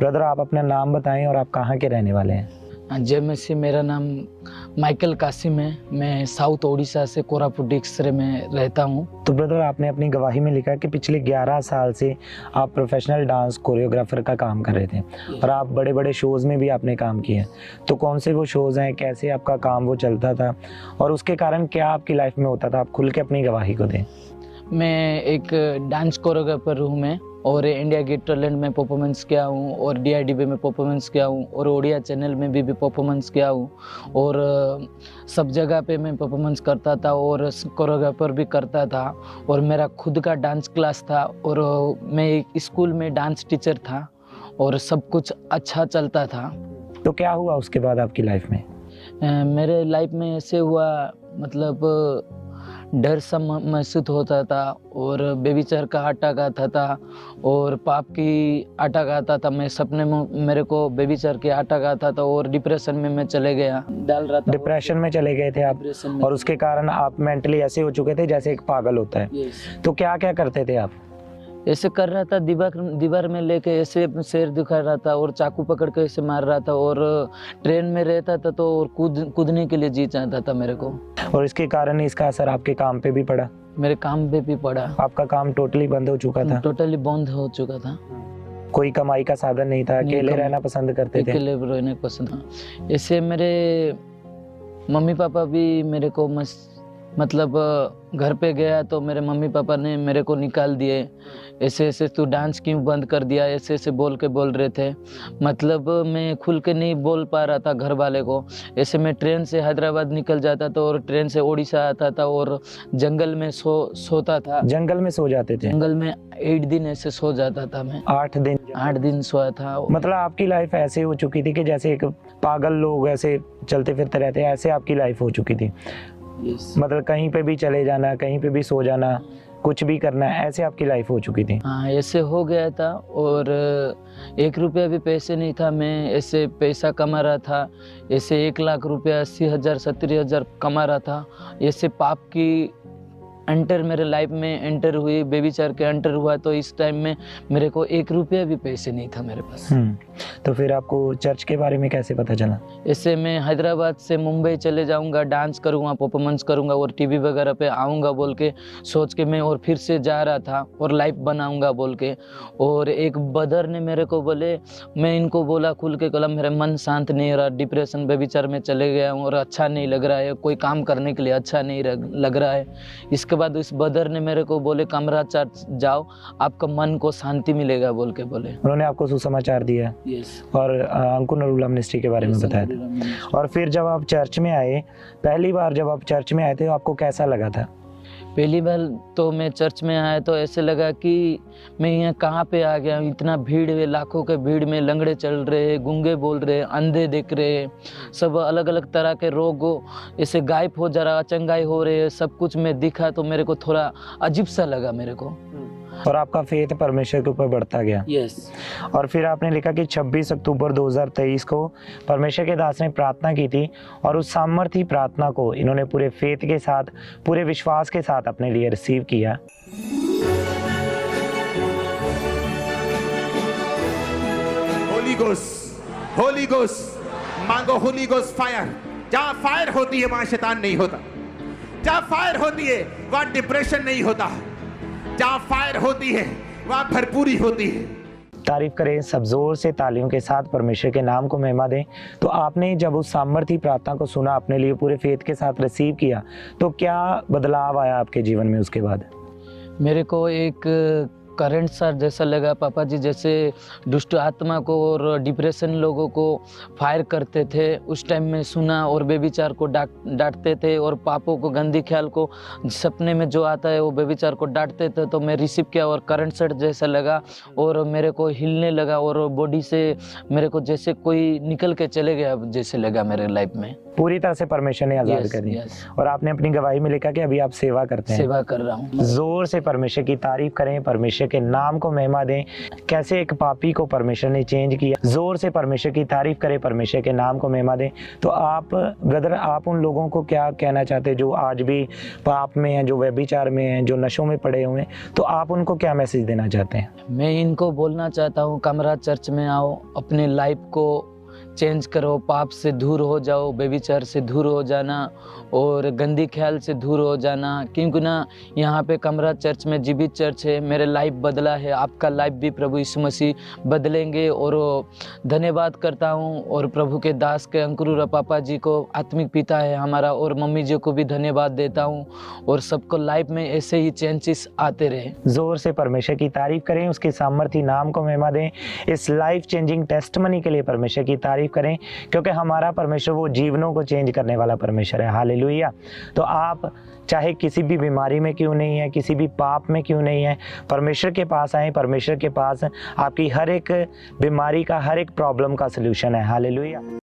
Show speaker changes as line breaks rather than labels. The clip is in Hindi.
ब्रदर, आप अपना नाम बताएं और आप कहाँ के रहने वाले हैं?
जय मसीह। मेरा नाम माइकल कासिम है। मैं साउथ ओडिशा से कोरापुट डिस्ट्रिक्ट में रहता हूँ।
तो ब्रदर, आपने अपनी गवाही में लिखा कि पिछले 11 साल से आप प्रोफेशनल डांस कोरियोग्राफर का काम कर रहे थे और आप बड़े बड़े शोज़ में भी आपने काम किया। तो कौन से वो शोज़ हैं, कैसे आपका काम वो चलता था और उसके कारण क्या आपकी लाइफ में होता था? आप खुल के अपनी गवाही को दें।
मैं एक डांस कोरियोग्राफर हूँ मैं, और इंडिया गेट टैलेंट में परफॉर्मेंस किया हूँ, और DIDB में परफॉर्मेंस किया हूँ, और ओडिया चैनल में भी परफॉर्मेंस किया हूँ, और सब जगह पे मैं परफॉर्मेंस करता था और कोरियोग्राफर भी करता था। और मेरा खुद का डांस क्लास था, और मैं एक स्कूल में डांस टीचर था, और सब कुछ अच्छा चलता था।
तो क्या हुआ उसके बाद आपकी लाइफ में?
मेरे लाइफ में ऐसे हुआ, मतलब डर सा महसूस होता था, और बेबीचर का अटैक आता था, और पाप की अटैक आता था। मैं सपने में मेरे को बेबीचर की अटैक आता था, और डिप्रेशन में मैं चले गया डाल रहा था।
डिप्रेशन में चले गए थे आप, और उसके कारण आप मेंटली ऐसे हो चुके थे जैसे एक पागल होता है। तो क्या क्या करते थे आप?
ऐसे कर रहा था, दीवार में लेके ऐसे सिर दिखा रहा था, और चाकू पकड़ के ऐसे मार रहा था, और ट्रेन में रहता था तो और कूदने के लिए जी चाहता था मेरे को।
और इसके कारण इसका असर आपके काम पे भी पड़ा?
मेरे काम पे भी पड़ा।
आपका काम टोटली बंद हो चुका था?
टोटली बंद हो चुका था।
कोई कमाई का साधन नहीं था? अकेले रहना पसंद करते थे?
अकेले रहने पसंद था। ऐसे मेरे मम्मी पापा भी मेरे को मतलब घर पे गया तो मेरे मम्मी पापा ने मेरे को निकाल दिए। ऐसे ऐसे तू डांस क्यों बंद कर दिया, ऐसे ऐसे बोल रहे थे। मतलब मैं खुल के नहीं बोल पा रहा था घर वाले को। ऐसे मैं ट्रेन से हैदराबाद निकल जाता था, और ट्रेन से उड़ीसा आता था, और जंगल में सोता था।
जंगल में सो जाते थे?
जंगल में 8 दिन ऐसे सो जाता था मैं।
8 दिन?
8 दिन सोया था।
मतलब आपकी लाइफ ऐसे हो चुकी थी कि जैसे एक पागल लोग ऐसे चलते फिरते रहते हैं, ऐसे आपकी लाइफ हो चुकी थी? मतलब कहीं पे भी चले जाना, कहीं पे भी सो जाना, कुछ भी करना, ऐसे आपकी लाइफ हो चुकी थी?
हाँ, ऐसे हो गया था। और 1 रुपया भी पैसे नहीं था। मैं ऐसे पैसा कमा रहा था, ऐसे 1 लाख रुपया 80,000 70,000 कमा रहा था। ऐसे पाप की एंटर मेरे लाइफ में एंटर हुई, बेबीचर के एंटर हुआ, तो इस टाइम में मेरे को 1 रुपया भी पैसे नहीं था मेरे पास।
तो फिर आपको चर्च के बारे में कैसे पता चला?
ऐसे मैं हैदराबाद से मुंबई चले जाऊंगा, डांस करूंगा, परफॉर्मेंस करूंगा, और टीवी वगैरह पे आऊंगा बोल के सोच के मैं और फिर से जा रहा था, और लाइफ बनाऊंगा बोल के। और एक ब्रदर ने मेरे को बोले, मैं इनको बोला खुल के, कलम मेरा मन शांत नहीं हो रहा, डिप्रेशन बेबीचर में चले गया हूँ, और अच्छा नहीं लग रहा है, कोई काम करने के लिए अच्छा नहीं लग रहा है। इसके बाद उस ब्रदर ने मेरे को बोले, कमरा चर्च जाओ, आपका मन को शांति मिलेगा बोल के बोले।
उन्होंने आपको सुसमाचार दिया? और अंकुर नरूला मिनिस्ट्री के बारे में बताया था। और फिर जब आप चर्च में आए, पहली बार जब आप चर्च में आए थे, आपको कैसा लगा था?
पहली बार तो मैं चर्च में आया तो ऐसे लगा कि मैं यहाँ कहाँ पे आ गया हूँ। इतना भीड़ है, लाखों के भीड़ में लंगड़े चल रहे हैं, गूंगे बोल रहे हैं, अंधे देख रहे हैं, सब अलग अलग तरह के रोग ऐसे गायब हो जा रहा, अचंगाई हो रहे हैं, सब कुछ मैं दिखा तो मेरे को थोड़ा अजीब सा लगा मेरे को।
और आपका फेथ परमेश्वर के ऊपर बढ़ता गया? और फिर आपने लिखा कि 26 अक्टूबर 2023 को परमेश्वर के दास ने प्रार्थना की थी, और उस सामर्थी प्रार्थना को इन्होंने पूरे फेथ के साथ, पूरे विश्वास के साथ अपने लिए रिसीव किया।
होली गोस्ट मांगो, होली गोस्ट फायर। जहाँ फायर होती है वहाँ शैतान नहीं होता। जहाँ फायर होती है वहाँ डिप्रेशन नहीं होता। जहाँ फायर होती है वहाँ भरपूरी होती है।
तारीफ करें, सब जोर से तालियों के साथ परमेश्वर के नाम को महिमा दें। तो आपने जब उस सामर्थी प्रार्थना को सुना, अपने लिए पूरे फेथ के साथ रिसीव किया, तो क्या बदलाव आया आपके जीवन में उसके बाद?
मेरे को एक करंट सा जैसा लगा। पापा जी जैसे दुष्ट आत्मा को और डिप्रेशन लोगों को फायर करते थे, उस टाइम में सुना, और बेबीचार को डांटते थे, और पापों को, गंदी ख्याल को, सपने में जो आता है वो बेबीचार को डांटते थे। तो मैं रिसीव किया, और करंट सेट जैसा लगा, और मेरे को हिलने लगा, और बॉडी से मेरे को जैसे कोई निकल के चले गया जैसे लगा मेरे लाइफ में।
पूरी तरह से परमेश्वर ने आजाद कर दिया। और आपने अपनी गवाही में लिखा कि अभी आप सेवा करते हैं।
सेवा कर रहा हूँ।
जोर से परमेश्वर की तारीफ करें, परमेश्वर परमेश्वर के नाम को महिमा दें। कैसे एक पापी को परमेश्वर ने चेंज किया, ज़ोर से परमेश्वर की तारीफ करें, परमेश्वर के नाम को महिमा दें। तो आप ब्रदर, आप उन लोगों को क्या कहना चाहते हैं जो आज भी पाप में हैं, जो व्यभिचार में हैं, जो नशों में पड़े हुए हैं, तो आप उनको क्या मैसेज देना चाहते हैं?
मैं इनको बोलना चाहता हूँ, कमरा चर्च में आओ, अपने लाइफ को चेंज करो, पाप से दूर हो जाओ, बेविचार से दूर हो जाना और गंदी ख्याल से दूर हो जाना। क्योंकि ना यहाँ पे कमरा चर्च में जीवित चर्च है, मेरे लाइफ बदला है, आपका लाइफ भी प्रभु यीशु मसीह बदलेंगे। और धन्यवाद करता हूँ और प्रभु के दास के अंकुर पापा जी को, आत्मिक पिता है हमारा, और मम्मी जी को भी धन्यवाद देता हूँ। और सबको लाइफ में ऐसे ही चेंजेस आते रहे।
ज़ोर से परमेश्वर की तारीफ करें, उसके सामर्थी नाम को महिमा दें। इस लाइफ चेंजिंग टेस्टमनी के लिए परमेश्वर की तारीफ करें, क्योंकि हमारा परमेश्वर वो जीवनों को चेंज करने वाला परमेश्वर है। हालेलुया। तो आप चाहे किसी भी बीमारी में क्यों नहीं है, किसी भी पाप में क्यों नहीं है, परमेश्वर के पास आएँ। परमेश्वर के पास आपकी हर एक बीमारी का, हर एक प्रॉब्लम का सलूशन है। हालेलुया।